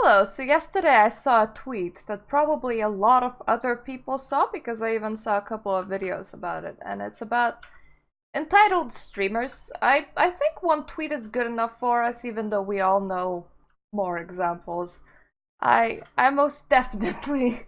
Hello, so yesterday I saw a tweet that probably a lot of other people saw because I even saw a couple of videos about it, and it's about entitled streamers. I think one tweet is good enough for us, even though we all know more examples. I most definitely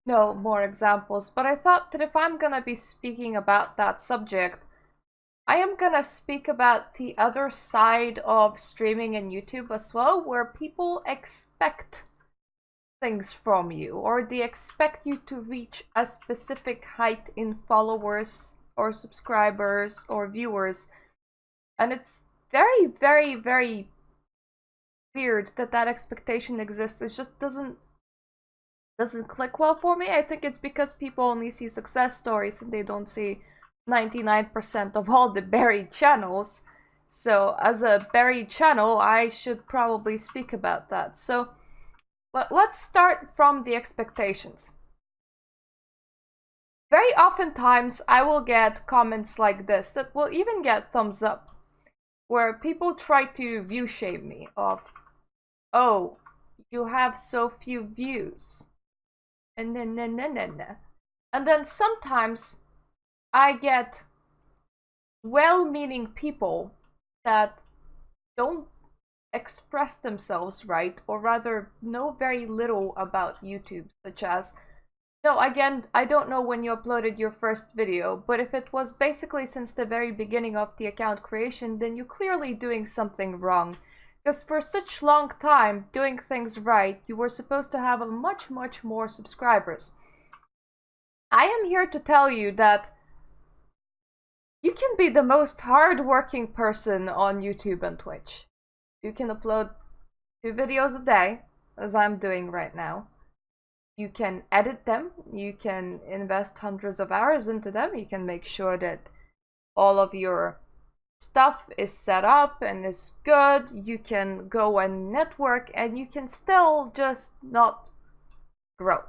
know more examples, but I thought that if I'm gonna be speaking about that subject, I am gonna speak about the other side of streaming and YouTube as well, where people expect things from you, or they expect you to reach a specific height in followers or subscribers or viewers. And it's very, very, very weird that that expectation exists. It just doesn't click well for me. I think it's because people only see success stories and they don't see 99% of all the buried channels. So as a buried channel, I should probably speak about that. So let's start from the expectations. Very oftentimes I will get comments like this that will even get thumbs up, where people try to view shame me of, oh, you have so few views. And then sometimes I get well-meaning people that don't express themselves right, or rather know very little about YouTube, such as, no, again, I don't know when you uploaded your first video, but if it was basically since the very beginning of the account creation, then you're clearly doing something wrong. Because for such long time, doing things right, you were supposed to have a much more subscribers. I am here to tell you that you can be the most hard-working person on YouTube and Twitch. You can upload 2 videos a day, as I'm doing right now. You can edit them, you can invest hundreds of hours into them, you can make sure that all of your stuff is set up and is good, you can go and network, and you can still just not grow.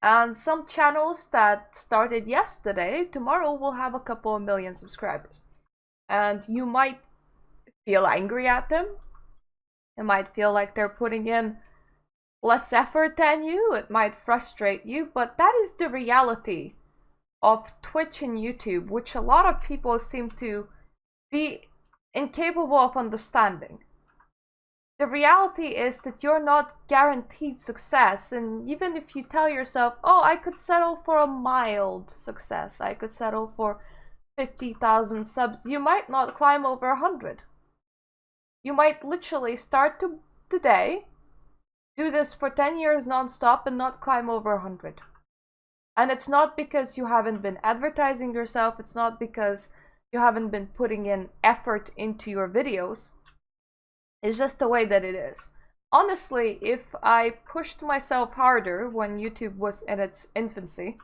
And some channels that started yesterday, tomorrow will have a couple of million subscribers. And you might feel angry at them. You might feel like they're putting in less effort than you. It might frustrate you, but that is the reality of Twitch and YouTube, which a lot of people seem to be incapable of understanding. The reality is that you're not guaranteed success, and even if you tell yourself, oh, I could settle for a mild success, I could settle for 50,000 subs, you might not climb over 100. You might literally start today, do this for 10 years non-stop and not climb over 100. And it's not because you haven't been advertising yourself, it's not because you haven't been putting in effort into your videos. It's just the way that it is. Honestly, if I pushed myself harder when YouTube was in its infancy,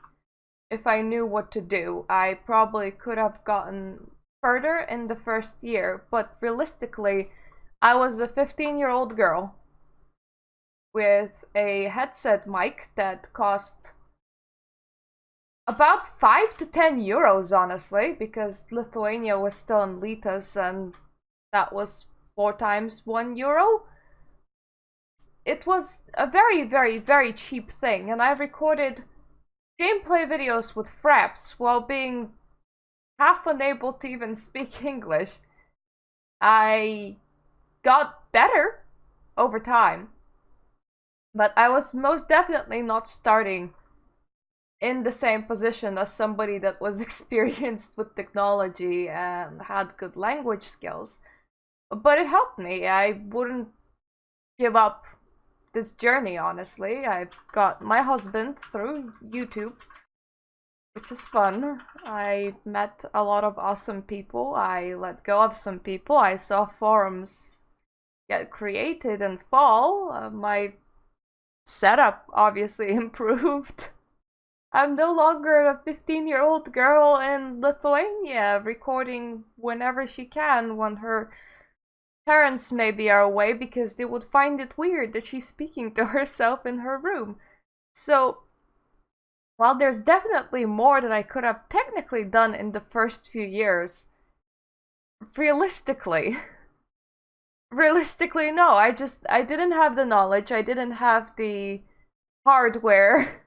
if I knew what to do, I probably could have gotten further in the first year, but realistically, I was a 15-year-old girl with a headset mic that cost about 5 to 10 euros, honestly, because Lithuania was still in litas, and that was 4 times 1 euro. It was a very cheap thing, and I recorded gameplay videos with fraps while being half unable to even speak English. I got better over time, but I was most definitely not starting in the same position as somebody that was experienced with technology and had good language skills. But it helped me. I wouldn't give up this journey, honestly. I got my husband through YouTube, which is fun. I met a lot of awesome people. I let go of some people. I saw forums get created and fall. My setup obviously improved. I'm no longer a 15-year-old girl in Lithuania recording whenever she can when her parents maybe are away, because they would find it weird that she's speaking to herself in her room. So, while there's definitely more that I could have technically done in the first few years, realistically, realistically, no. I didn't have the knowledge. I didn't have the hardware.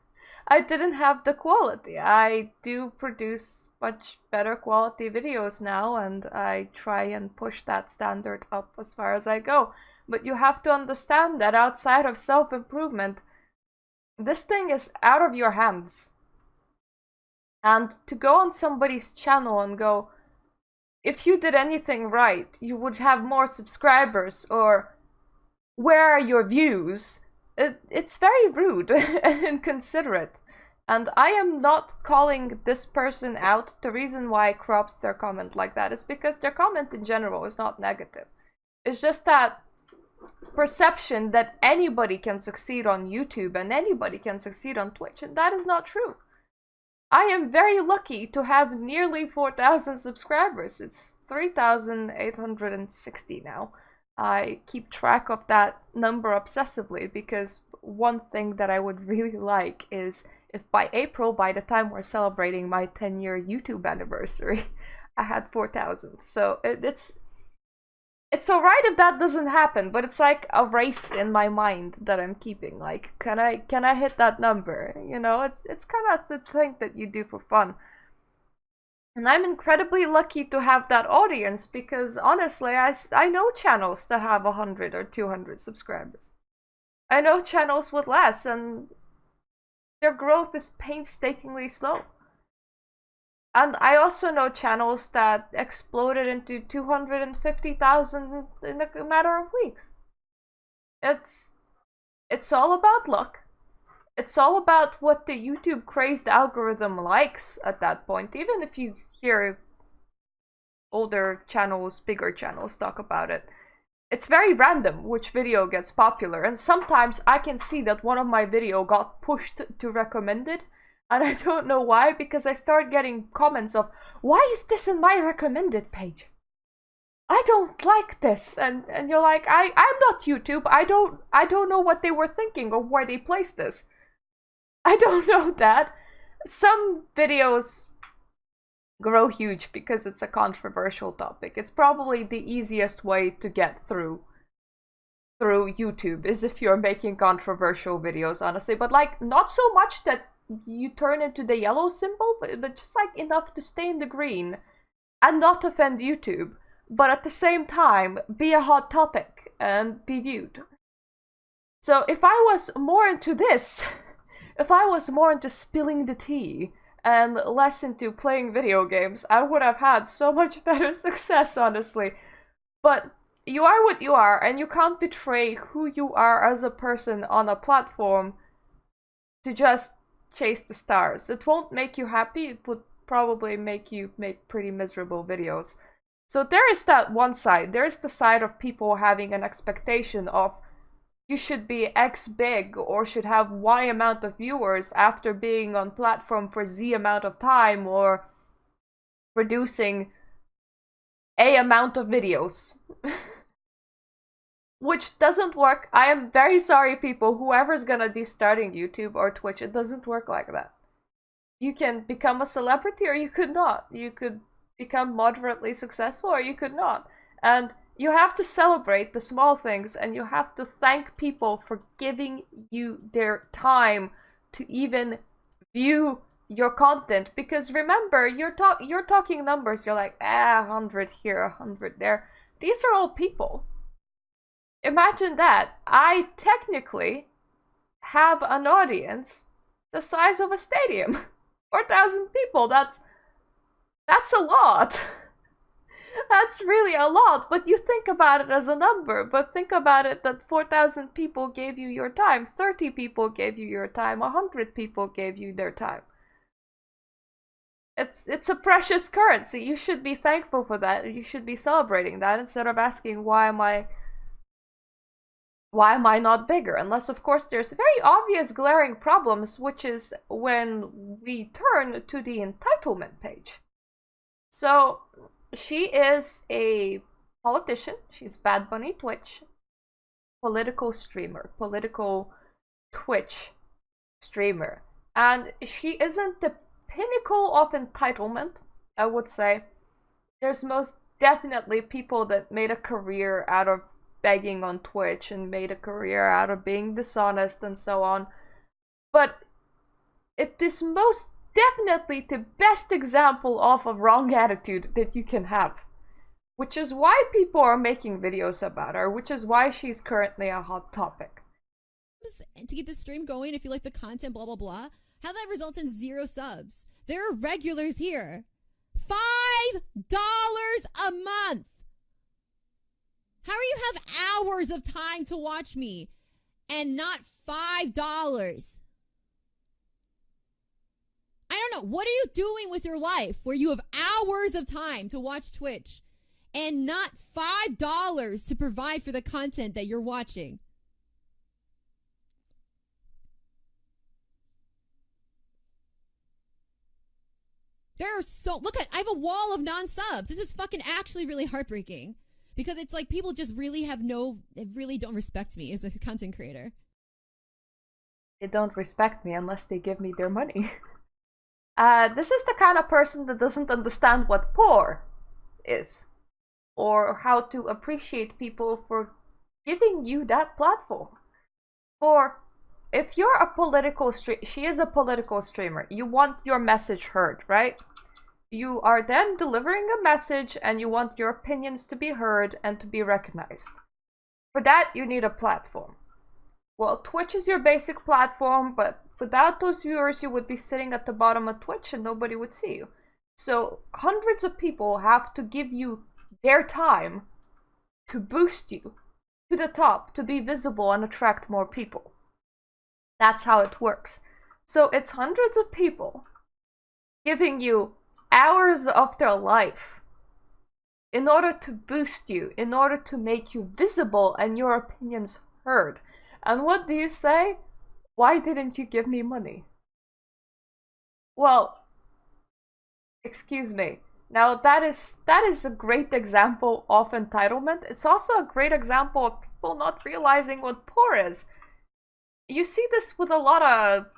I didn't have the quality. I do produce much better quality videos now, and I try and push that standard up as far as I go. But you have to understand that outside of self-improvement, this thing is out of your hands. And to go on somebody's channel and go, if you did anything right, you would have more subscribers, or where are your views? It's very rude and inconsiderate. And I am not calling this person out. The reason why I cropped their comment like that is because their comment in general is not negative. It's just that perception that anybody can succeed on YouTube and anybody can succeed on Twitch, and that is not true. I am very lucky to have nearly 4,000 subscribers. It's 3,860 now. I keep track of that number obsessively because one thing that I would really like is if by April, by the time we're celebrating my 10-year YouTube anniversary, I had 4,000. So it's alright if that doesn't happen, but it's like a race in my mind that I'm keeping. Like, can I hit that number? You know, it's kind of the thing that you do for fun. And I'm incredibly lucky to have that audience because honestly, I know channels that have 100 or 200 subscribers. I know channels with less, and their growth is painstakingly slow. And I also know channels that exploded into 250,000 in a matter of weeks. It's all about luck. It's all about what the YouTube crazed algorithm likes at that point. Even if you hear older channels, bigger channels talk about it, it's very random which video gets popular. And sometimes I can see that one of my video got pushed to recommended, and I don't know why, because I start getting comments of, why is this in my recommended page? I don't like this. And you're like, I'm not YouTube. I don't know what they were thinking or why they placed this. I don't know that. Some videos grow huge because it's a controversial topic. It's probably the easiest way to get through YouTube is if you're making controversial videos, honestly. But like, not so much that you turn into the yellow symbol, but just like enough to stay in the green and not offend YouTube, but at the same time be a hot topic and be viewed. So if I was more into this, if I was more into spilling the tea and less into playing video games, I would have had so much better success, honestly. But you are what you are, and you can't betray who you are as a person on a platform to just chase the stars. It won't make you happy. It would probably make you make pretty miserable videos. So there is that one side. There is the side of people having an expectation of you should be X big or should have Y amount of viewers after being on platform for Z amount of time or producing A amount of videos. Which doesn't work. I am very sorry, people. Whoever's gonna be starting YouTube or Twitch, it doesn't work like that. You can become a celebrity or you could not. You could become moderately successful or you could not. And you have to celebrate the small things, and you have to thank people for giving you their time to even view your content. Because remember, you're talking numbers. You're like, 100 here, 100 there. These are all people. Imagine that. I technically have an audience the size of a stadium. 4,000 people. That's a lot. That's really a lot, but you think about it as a number. But think about it that 4,000 people gave you your time, 30 people gave you your time, 100 people gave you their time. It's a precious currency. You should be thankful for that. You should be celebrating that instead of asking why am I not bigger? Unless, of course, there's very obvious glaring problems, which is when we turn to the entitlement page. So she is a politician. She's Bad Bunny Twitch, political streamer, political Twitch streamer. And she isn't the pinnacle of entitlement, I would say. There's most definitely people that made a career out of begging on Twitch and made a career out of being dishonest and so on. But it is most definitely the best example of a wrong attitude that you can have. Which is why people are making videos about her, which is why she's currently a hot topic. To keep the stream going, if you like the content, blah, blah, blah, how that results in 0 subs. There are regulars here. $5 a month. How do you have hours of time to watch me and not $5? I don't know. What are you doing with your life where you have hours of time to watch Twitch and not $5 to provide for the content that you're watching? There are look at, I have a wall of non-subs. This is fucking actually really heartbreaking. Because it's like people just really really don't respect me as a content creator. They don't respect me unless they give me their money. This is the kind of person that doesn't understand what poor is. Or how to appreciate people for giving you that platform. For if you're a political she is a political streamer, you want your message heard, right? You are then delivering a message and you want your opinions to be heard and to be recognized. For that, you need a platform. Well, Twitch is your basic platform, but without those viewers, you would be sitting at the bottom of Twitch and nobody would see you. So hundreds of people have to give you their time to boost you to the top, to be visible and attract more people. That's how it works. So it's hundreds of people giving you hours of their life in order to boost you, in order to make you visible and your opinions heard. And what do you say? Why didn't you give me money? Well, excuse me. Now that is a great example of entitlement. It's also a great example of people not realizing what poor is. You see this with a lot of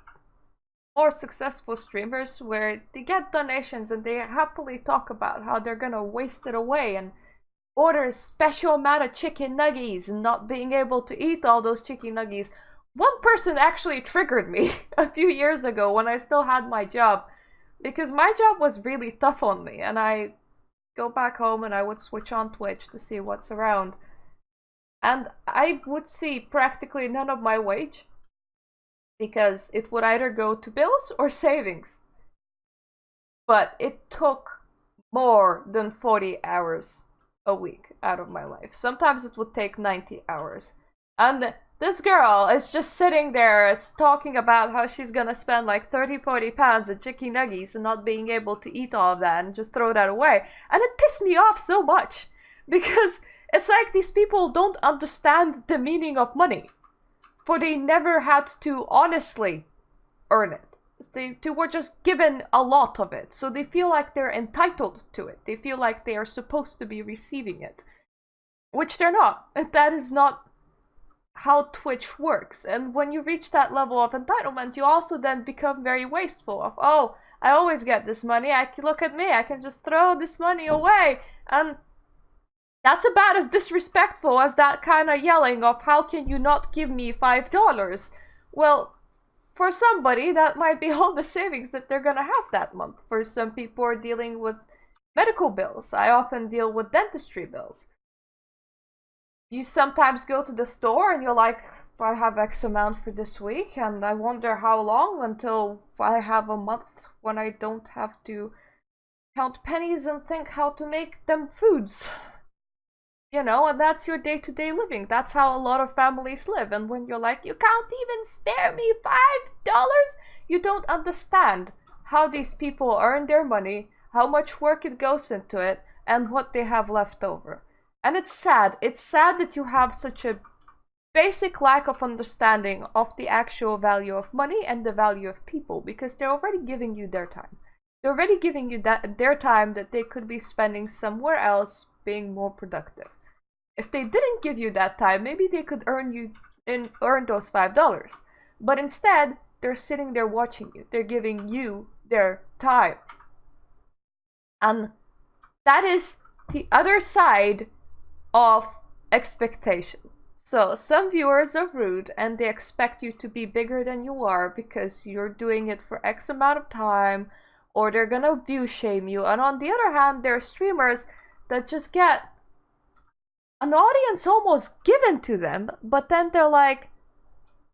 more successful streamers where they get donations and they happily talk about how they're gonna waste it away and order a special amount of chicken nuggies and not being able to eat all those chicken nuggies. One person actually triggered me a few years ago when I still had my job, because my job was really tough on me and I go back home and I would switch on Twitch to see what's around. And I would see practically none of my wage, because it would either go to bills or savings. But it took more than 40 hours a week out of my life. Sometimes it would take 90 hours. And this girl is just sitting there talking about how she's gonna spend like 30-40 pounds of chicken nuggies and not being able to eat all of that and just throw that away. And it pissed me off so much, because it's like these people don't understand the meaning of money. For they never had to honestly earn it. They were just given a lot of it. So they feel like they're entitled to it. They feel like they are supposed to be receiving it. Which they're not. That is not how Twitch works. And when you reach that level of entitlement, you also then become very wasteful of, oh, I always get this money. Look at me. I can just throw this money away. And that's about as disrespectful as that kind of yelling of, how can you not give me $5? Well, for somebody, that might be all the savings that they're gonna have that month. For some people are dealing with medical bills. I often deal with dentistry bills. You sometimes go to the store and you're like, I have X amount for this week, and I wonder how long until I have a month when I don't have to count pennies and think how to make them foods. You know, and that's your day-to-day living. That's how a lot of families live. And when you're like, you can't even spare me $5, you don't understand how these people earn their money, how much work it goes into it, and what they have left over. And it's sad. It's sad that you have such a basic lack of understanding of the actual value of money and the value of people, because they're already giving you their time. They're already giving you their time that they could be spending somewhere else being more productive. If they didn't give you that time, maybe they could earn those $5. But instead, they're sitting there watching you. They're giving you their time. And that is the other side of expectation. So some viewers are rude and they expect you to be bigger than you are because you're doing it for X amount of time, or they're gonna view shame you. And on the other hand, there are streamers that just get an audience almost given to them, but then they're like,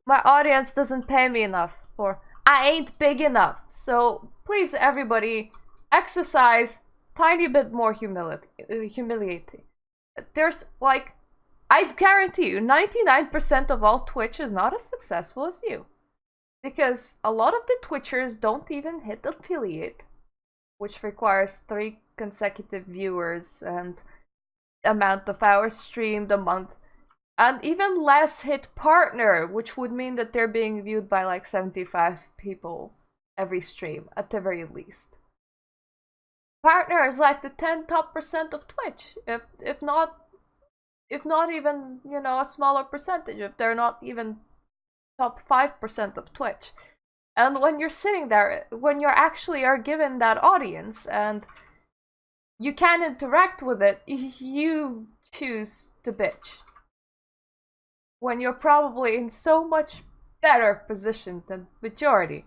my audience doesn't pay me enough, or I ain't big enough. So please, everybody, exercise tiny bit more humility. There's like, I guarantee you 99% of all Twitch is not as successful as you, because a lot of the Twitchers don't even hit affiliate, which requires 3 consecutive viewers and amount of hours streamed a month, and even less hit partner, which would mean that they're being viewed by like 75 people every stream at the very least. Partner is like the 10 top percent of Twitch, if not even, you know, a smaller percentage, if they're not even top 5% of Twitch. And when you're sitting there, when you actually are given that audience and you can interact with it, you choose to bitch. When you're probably in so much better position than majority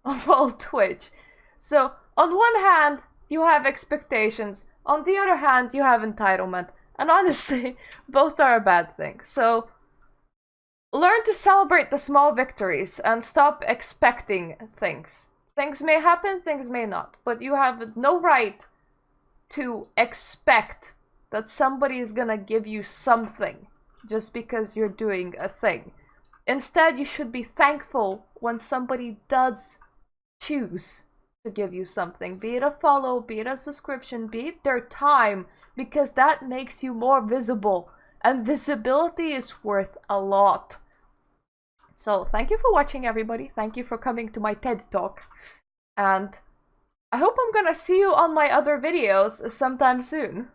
of all Twitch. So on one hand, you have expectations. On the other hand, you have entitlement. And honestly, both are a bad thing. So learn to celebrate the small victories and stop expecting things. Things may happen, things may not. But you have no right to expect that somebody is gonna give you something just because you're doing a thing. Instead, you should be thankful when somebody does choose to give you something, be it a follow, be it a subscription, be it their time, because that makes you more visible, and visibility is worth a lot. So thank you for watching, everybody. Thank you for coming to my TED Talk, and I hope I'm gonna see you on my other videos sometime soon.